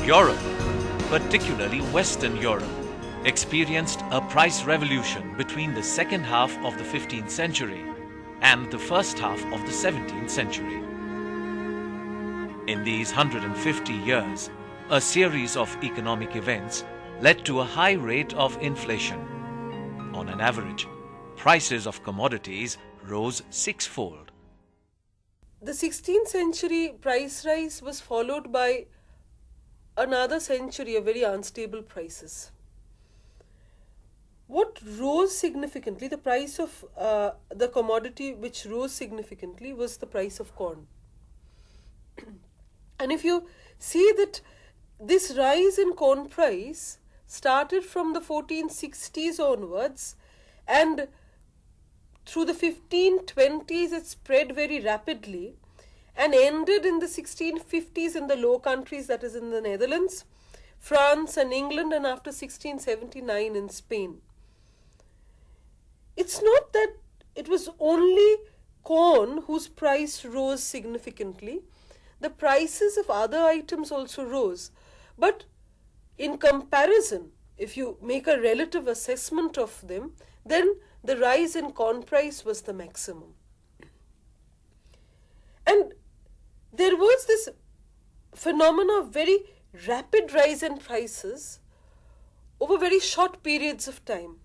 Europe, particularly Western Europe, experienced a price revolution between the second half of the 15th century and the first half of the 17th century. In these 150 years, a series of economic events led to a high rate of inflation. On an average, prices of commodities rose sixfold. The 16th century price rise was followed by another century of very unstable prices. What rose significantly, the price of the commodity which rose significantly was the price of corn. And if you see that this rise in corn price started from the 1460s onwards, and through the 1520s it spread very rapidly and ended in the 1650s in the Low Countries, that is in the Netherlands, France and England, and after 1679 in Spain. It's not that it was only corn whose price rose significantly. The prices of other items also rose. But in comparison, if you make a relative assessment of them, then the rise in corn price was the maximum. And there was this phenomena of very rapid rise in prices over very short periods of time,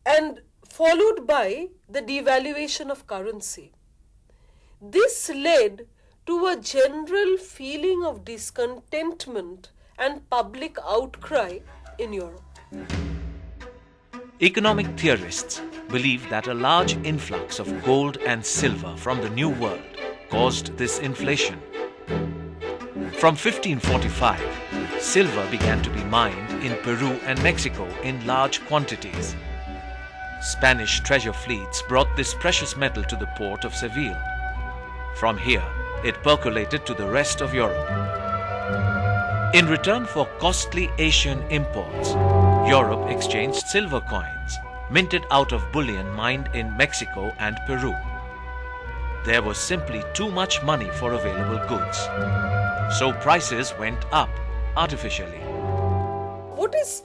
and followed by the devaluation of currency. This led to a general feeling of discontentment and public outcry in Europe. Economic theorists believe that a large influx of gold and silver from the New World caused this inflation. From 1545, silver began to be mined in Peru and Mexico in large quantities. Spanish treasure fleets brought this precious metal to the port of Seville. From here, it percolated to the rest of Europe. In return for costly Asian imports, Europe exchanged silver coins, minted out of bullion mined in Mexico and Peru. There was simply too much money for available goods, so prices went up artificially. What is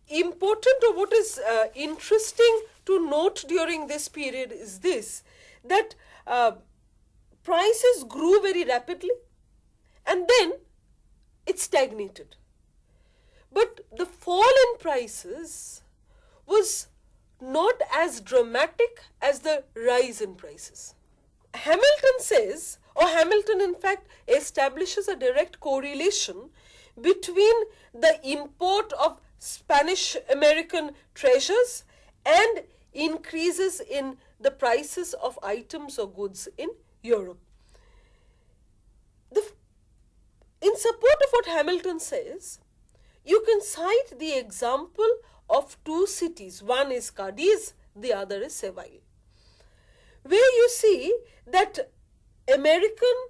important, or what is interesting to note during this period is this, that prices grew very rapidly and then it stagnated. But the fall in prices was not as dramatic as the rise in prices. Hamilton says, or Hamilton in fact establishes a direct correlation between the import of Spanish American treasures and increases in the prices of items or goods in Europe. In support of what Hamilton says, you can cite the example of two cities. One is Cadiz, the other is Seville, where you see that American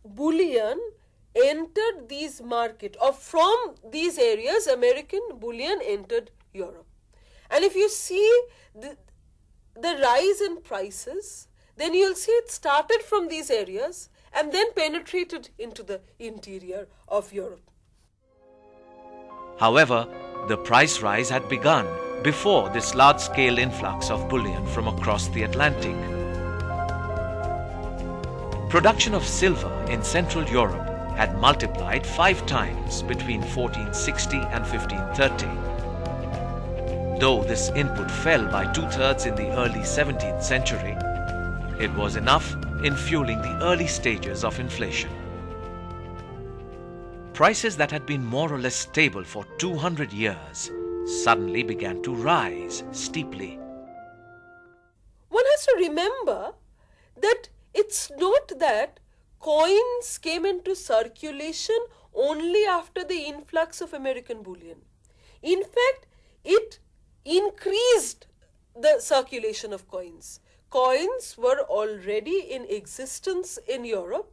bullion entered these markets, or from these areas American bullion entered Europe. And if you see the rise in prices, then you'll see it started from these areas and then penetrated into the interior of Europe. However, the price rise had begun before this large-scale influx of bullion from across the Atlantic. Production of silver in Central Europe had multiplied 5 times between 1460 and 1530. Though this input fell by 2/3 in the early 17th century, it was enough in fueling the early stages of inflation. Prices that had been more or less stable for 200 years suddenly began to rise steeply. One has to remember that it's not that coins came into circulation only after the influx of American bullion. In fact, it increased the circulation of coins. Coins were already in existence in Europe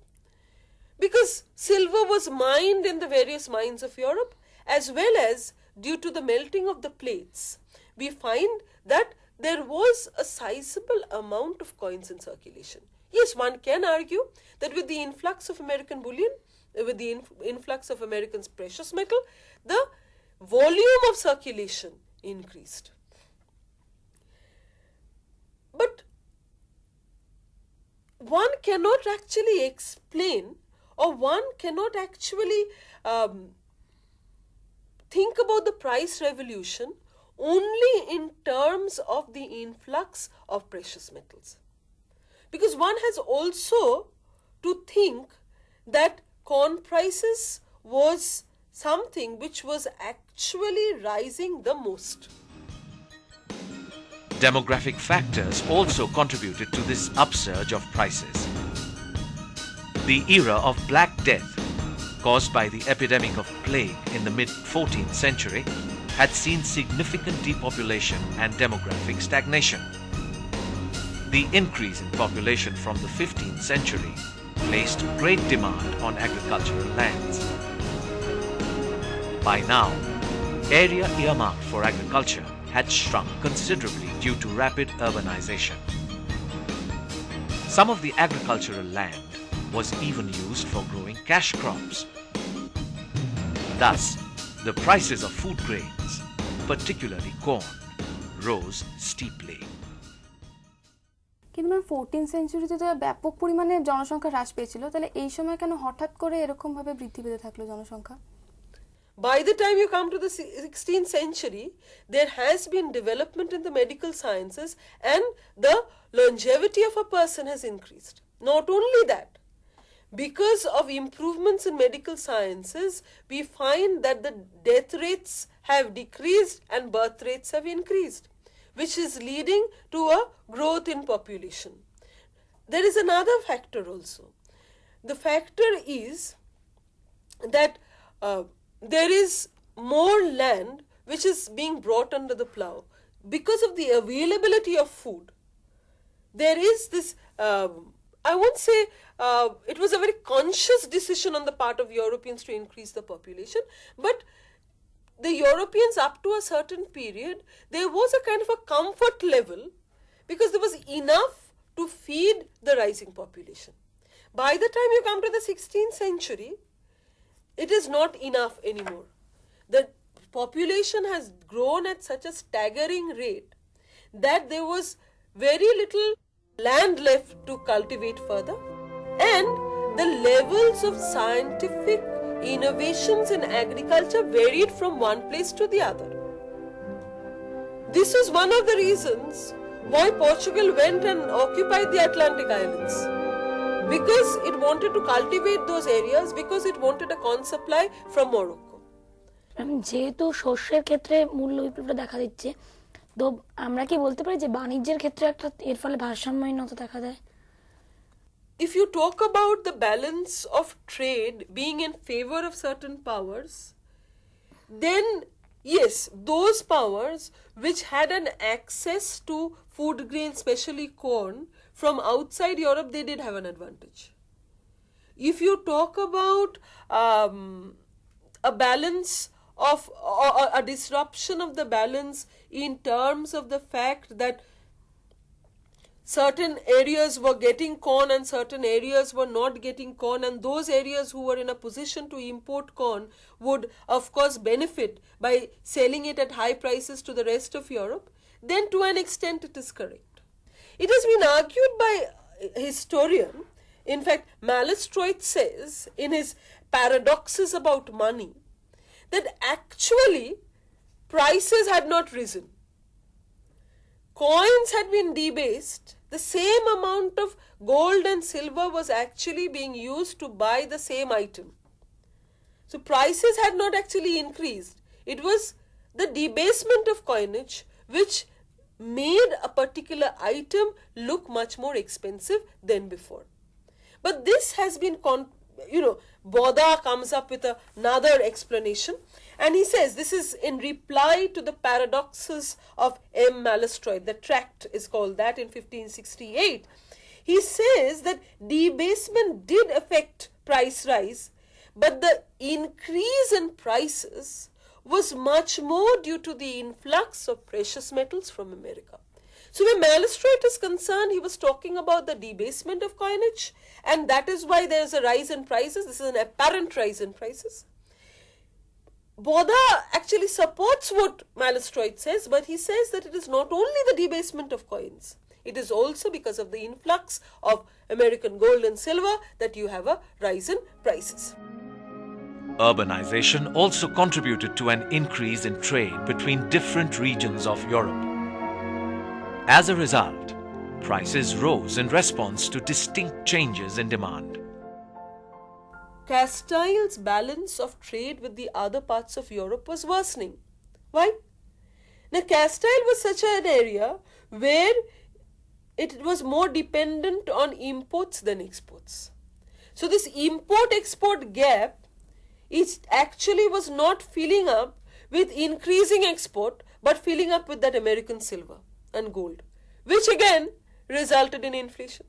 because silver was mined in the various mines of Europe, as well as due to the melting of the plates. We find that there was a sizable amount of coins in circulation. Yes, one can argue that with the influx of American bullion, with the influx of Americans' precious metal, the volume of circulation increased. But one cannot actually explain, or one cannot actually think about the price revolution only in terms of the influx of precious metals. Because one has also to think that corn prices was something which was actually rising the most. Demographic factors also contributed to this upsurge of prices. The era of Black Death, caused by the epidemic of plague in the mid-14th century, had seen significant depopulation and demographic stagnation. The increase in population from the 15th century placed great demand on agricultural lands. By now, area earmarked for agriculture had shrunk considerably due to rapid urbanization. Some of the agricultural land was even used for growing cash crops. Thus, the prices of food grains, particularly corn, rose steeply. কিন্তু ma'am 14th সেঞ্চুরিতে তো ব্যাপক পরিমাণে জনসংখ্যা হ্রাস পেয়েছিল, তাহলে এই সময় কেন হঠাৎ করে এরকম ভাবে বৃদ্ধি পেতে থাকলো জনসংখ্যা? By the time you come to the 16th century, there has been development in the medical sciences and the longevity of a person has increased. Not only that, because of improvements in medical sciences, we find that the death rates have decreased and birth rates have increased, which is leading to a growth in population. There is another factor also. The factor is that there is more land which is being brought under the plough. Because of the availability of food, there is this, I won't say it was a very conscious decision on the part of Europeans to increase the population, but the Europeans, up to a certain period, there was a kind of a comfort level because there was enough to feed the rising population. By the time you come to the 16th century, it is not enough anymore. The population has grown at such a staggering rate that there was very little land left to cultivate further, and the levels of scientific innovations in agriculture varied from one place to the other. This is one of the reasons why Portugal went and occupied the Atlantic Islands. Because it wanted to cultivate those areas, because it wanted a corn supply from Morocco. যেহেতু শস্যের ক্ষেত্রে মূল্য বিপ্লবটা দেখা দিচ্ছে, তো আমরা কি বলতে পারি যে বাণিজ্যের ক্ষেত্রে একটা এর ফলে ভারসাম্যহীনতা দেখা দেয়? If you talk about the balance of trade being in favor of certain powers, then yes, those powers which had an access to food grain, especially corn, from outside Europe, they did have an advantage. If you talk about a balance of, or a disruption of the balance in terms of the fact that certain areas were getting corn and certain areas were not getting corn, and those areas who were in a position to import corn would of course benefit by selling it at high prices to the rest of Europe, then to an extent it is correct. It has been argued by a historian, in fact Malestroit says in his Paradoxes about Money, that actually prices had not risen. Coins had been debased. The same amount of gold and silver was actually being used to buy the same item. So prices had not actually increased. It was the debasement of coinage which made a particular item look much more expensive than before. But this has been, Bodha comes up with another explanation, and he says, this is in reply to the Paradoxes of M. Malestroit, the tract is called that in 1568. He says that debasement did affect price rise, but the increase in prices was much more due to the influx of precious metals from America. So where Malestroit is concerned, he was talking about the debasement of coinage, and that is why there is a rise in prices. This is an apparent rise in prices. Bodda actually supports what Malestroit says, but he says that it is not only the debasement of coins, it is also because of the influx of American gold and silver that you have a rise in prices. Urbanization also contributed to an increase in trade between different regions of Europe. As a result, prices rose in response to distinct changes in demand. Castile's balance of trade with the other parts of Europe was worsening. Why? Now, Castile was such an area where it was more dependent on imports than exports. So this import-export gap it actually was not filling up with increasing export, but filling up with that American silver and gold, which again resulted in inflation.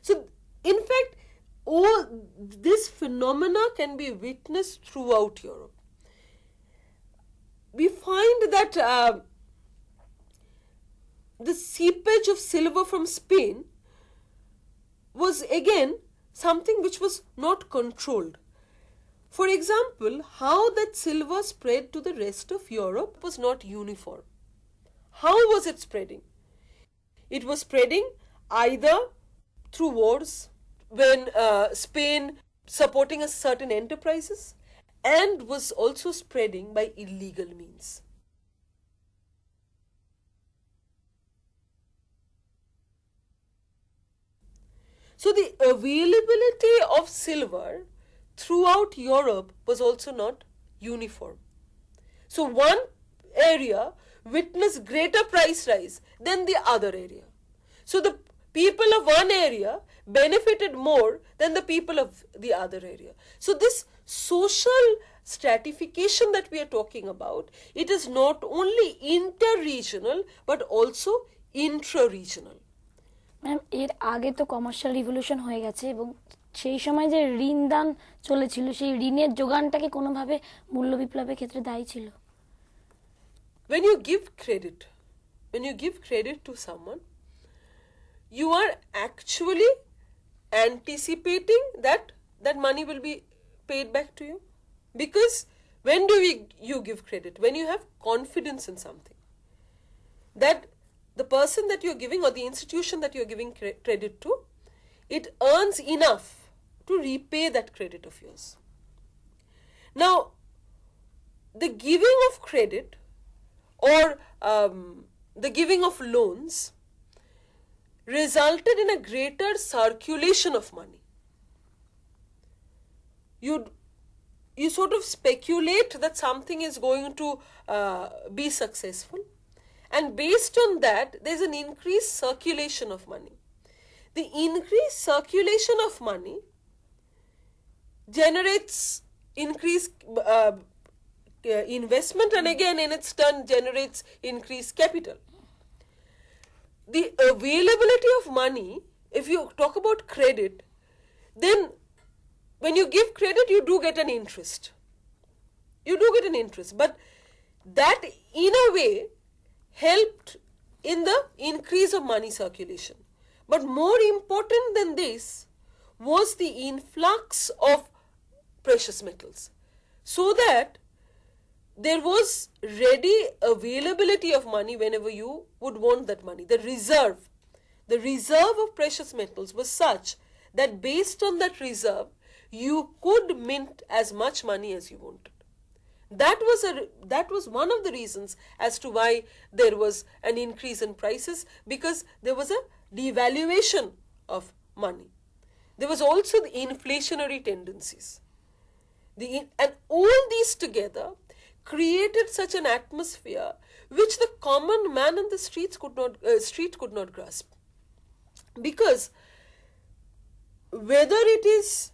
So, in fact, all this phenomena can be witnessed throughout Europe. We find that the seepage of silver from Spain was again something which was not controlled. For example, how that silver spread to the rest of Europe was not uniform. How was it spreading? It was spreading either through wars, when Spain supporting a certain enterprises, and was also spreading by illegal means. So the availability of silver throughout Europe was also not uniform. So one area witnessed greater price rise than the other area. So the people of one area benefited more than the people of the other area. So this social stratification that we are talking about, it is not only inter-regional but also intra-regional. Ma'am এর আগে তো commercial revolution হয়ে গেছে এবং সেই সময় যে ঋণদান চলেছিল সেই ঋণের যোগানটাকে কোনোভাবে মূল্য বিপ্লবের ক্ষেত্রে দায়ী ছিল? When you give credit to someone, you are actually anticipating that that money will be paid back to you. Because when do you give credit? When you have confidence in something, that the person that you're giving or the institution that you're giving credit to, it earns enough to repay that credit of yours. Now, the giving of credit or the giving of loans resulted in a greater circulation of money. You sort of speculate that something is going to be successful, and based on that, there's an increased circulation of money. The increased circulation of money generates increased investment, and again in its turn generates increased capital. The availability of money, if you talk about credit, then when you give credit, you do get an interest. But that in a way helped in the increase of money circulation. But more important than this was the influx of precious metals, so that there was ready availability of money whenever you would want that money. The reserve of precious metals was such that based on that reserve, you could mint as much money as you wanted. That was one of the reasons as to why there was an increase in prices, because there was a devaluation of money. There was also the inflationary tendencies. And all these together created such an atmosphere which the common man in the street could not grasp. Because whether it is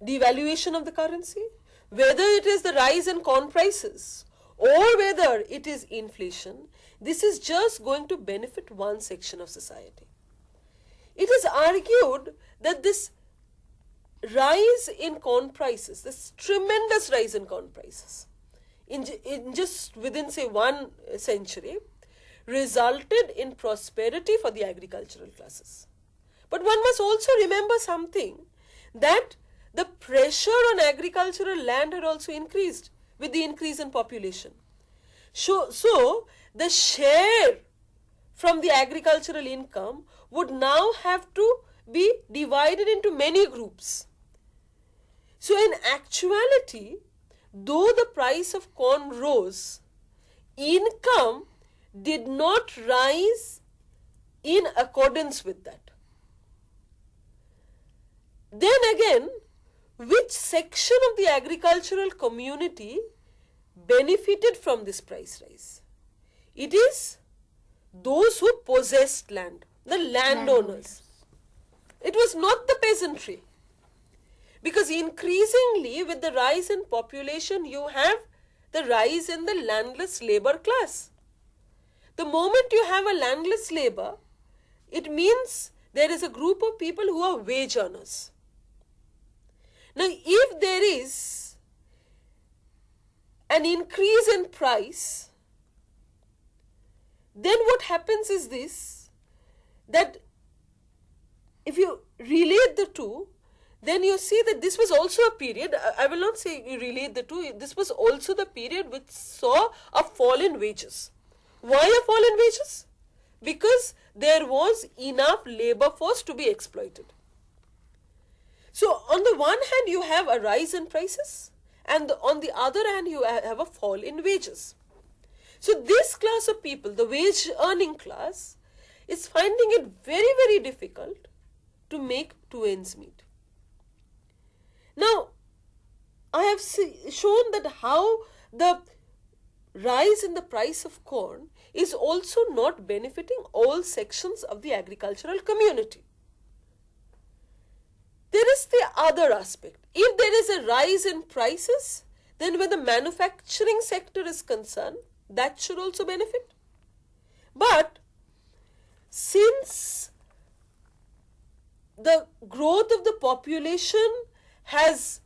devaluation of the currency, whether it is the rise in corn prices, or whether it is inflation, this is just going to benefit one section of society. It is argued that this rise in corn prices, this tremendous rise in corn prices, in just within say 1 century, resulted in prosperity for the agricultural classes. But one must also remember something, that the pressure on agricultural land had also increased with the increase in population. So the share from the agricultural income would now have to be divided into many groups. So in actuality, though the price of corn rose, income did not rise in accordance with that. Then again, which section of the agricultural community benefited from this price rise? It is those who possessed land, the landowners. It was not the peasantry. Because increasingly, with the rise in population, you have the rise in the landless labor class. The moment you have a landless labor, it means there is a group of people who are wage earners. Now, if there is an increase in price, then what happens is this, that if you relate the two, then you see that this was also a period, I will not say you relate the two, this was also the period which saw a fall in wages. Why a fall in wages? Because there was enough labor force to be exploited. So on the one hand, you have a rise in prices, and on the other hand, you have a fall in wages. So this class of people, the wage earning class, is finding it very, very difficult to make two ends meet. Now, I have shown that how the rise in the price of corn is also not benefiting all sections of the agricultural community. There is the other aspect. If there is a rise in prices, then when the manufacturing sector is concerned, that should also benefit. But since the growth of the population has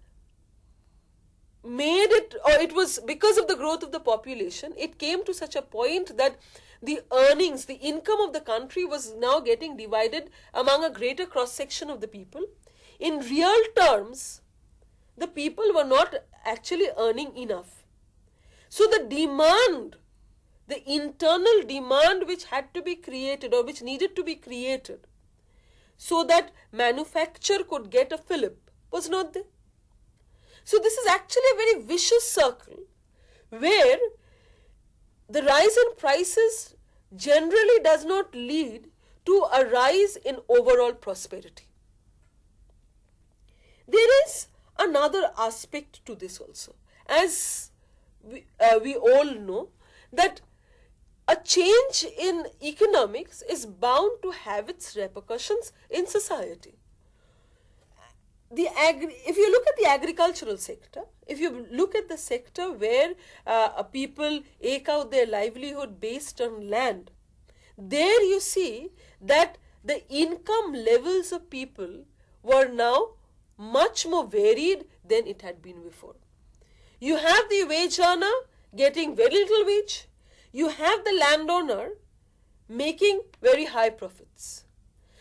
made it, or it was because of the growth of the population, it came to such a point that the earnings, the income of the country was now getting divided among a greater cross section of the people. In real terms, the people were not actually earning enough. So the demand, the internal demand which had to be created or which needed to be created so that manufacture could get a fillip was not there. So this is actually a very vicious circle where the rise in prices generally does not lead to a rise in overall prosperity. There is another aspect to this also. As we all know, that a change in economics is bound to have its repercussions in society. If you look at the agricultural sector, if you look at the sector where people eke out their livelihood based on land, there you see that the income levels of people were now much more varied than it had been before. You have the wage earner getting very little wage. You have the landowner making very high profits.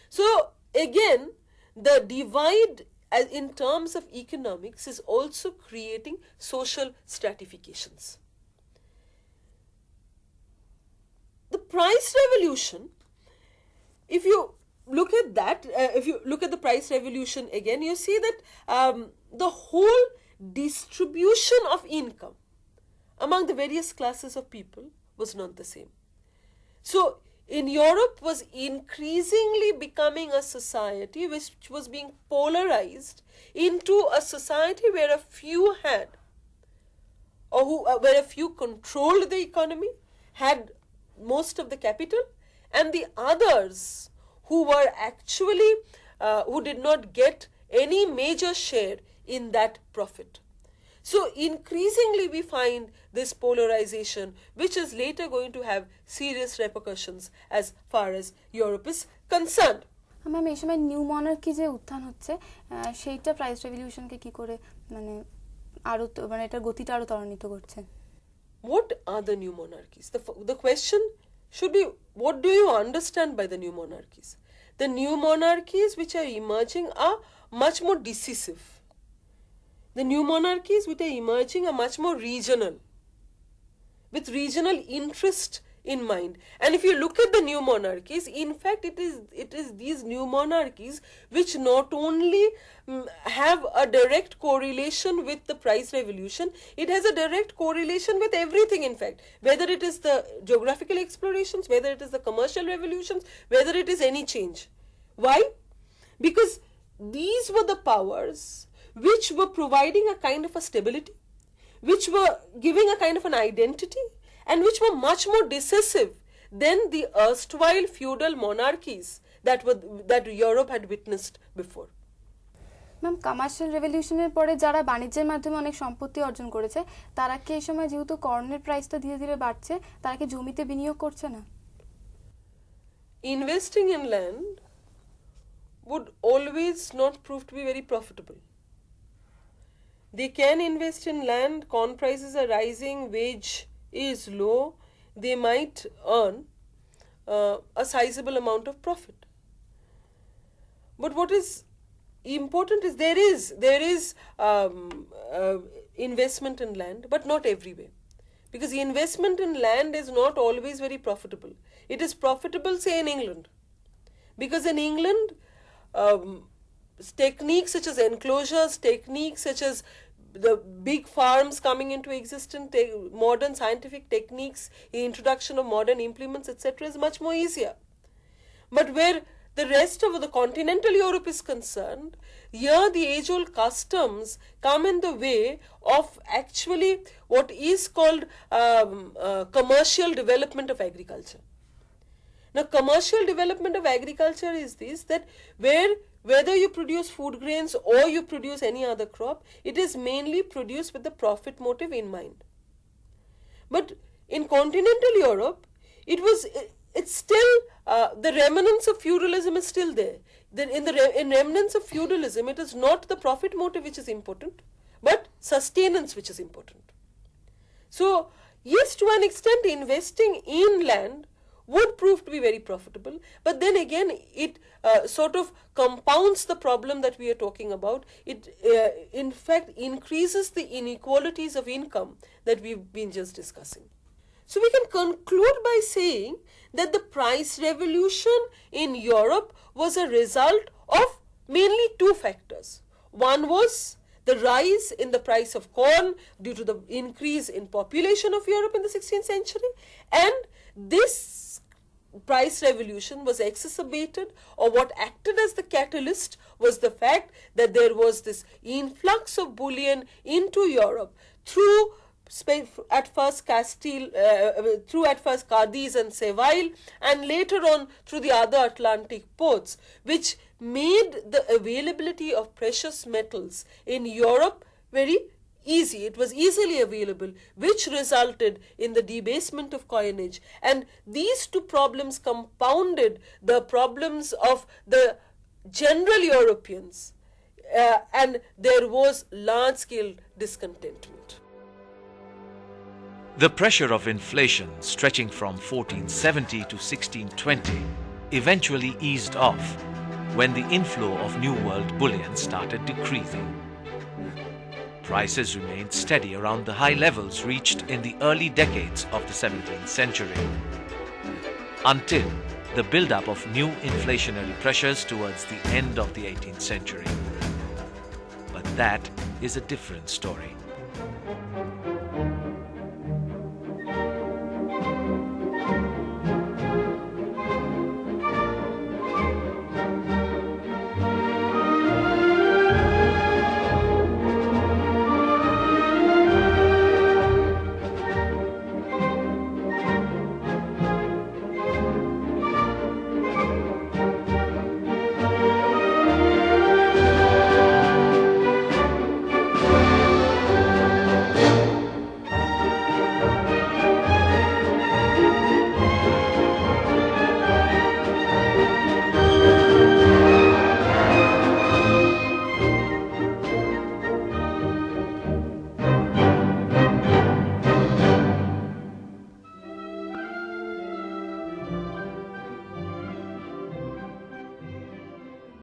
So again, the divide in terms of economics is also creating social stratifications. The price revolution, if you look at that, if you look at the price revolution again, you see that the whole distribution of income among the various classes of people was not the same. So in Europe was increasingly becoming a society which was being polarized into a society where a few had, or where a few controlled the economy, had most of the capital, and the others who were actually, who did not get any major share in that profit. So increasingly we find this polarization, which is later going to have serious repercussions as far as Europe is concerned. Ma'am এই সময় new monarchy যে উত্থান হচ্ছে সেইটা price রেভলিউশনকে কি করে মানে আরো মানে এটার গতিটা আরো ত্বরান্বিত করছে? What are the new monarchies? The question what do you understand by the new monarchies? The new monarchies which are emerging are much more decisive. The new monarchies which are emerging are much more regional, with regional interest in mind. And if you look at the new monarchies, in fact, it is these new monarchies which not only have a direct correlation with the price revolution, it has a direct correlation with everything, in fact, whether it is the geographical explorations, whether it is the commercial revolutions, whether it is any change. Why? Because these were the powers which were providing a kind of a stability, which were giving a kind of an identity, and which were much more decisive than the erstwhile feudal monarchies that Europe had witnessed before. Ma'am, commercial রেভলিউশনের পরে যারা বাণিজ্যের মাধ্যমে অনেক সম্পত্তি অর্জন করেছে, তারা কি এই সময় যেহেতু কর্নের প্রাইসটা ধীরে ধীরে বাড়ছে, তারা কি জমিতে বিনিয়োগ করছে না? Investing in land would always not prove to be very profitable. They can invest in land, corn prices are rising, wage is low, they might earn a sizable amount of profit. But what is important is there is investment in land, but not everywhere, because the investment in land is not always very profitable. It is profitable, say, in England, because in England techniques such as enclosures, techniques such as the big farms coming into existence, modern scientific techniques, the introduction of modern implements, etc., is much more easier. But where the rest of the continental Europe is concerned, here the age-old customs come in the way of actually what is called commercial development of agriculture. Now, commercial development of agriculture is this, that whether you produce food grains or you produce any other crop, it is mainly produced with the profit motive in mind. But in continental Europe, it's still, the remnants of feudalism is still there. Then in remnants of feudalism, it is not the profit motive which is important, but sustenance which is important. So, yes, to an extent, investing in land would prove to be very profitable, but then again it sort of compounds the problem that we are talking about. It in fact increases the inequalities of income that we've been just discussing. So we can conclude by saying that the price revolution in Europe was a result of mainly two factors. One was the rise in the price of corn due to the increase in population of Europe in the 16th century, and this price revolution was exacerbated, or what acted as the catalyst was the fact that there was this influx of bullion into Europe through at first Cadiz and Seville, and later on through the other Atlantic ports, which made the availability of precious metals in Europe very easy. It was easily available, which resulted in the debasement of coinage. And these two problems compounded the problems of the general Europeans, and there was large-scale discontentment. The pressure of inflation stretching from 1470 to 1620 eventually eased off when the inflow of New World bullion started decreasing. Prices remained steady around the high levels reached in the early decades of the 17th century, until the build-up of new inflationary pressures towards the end of the 18th century. But that is a different story.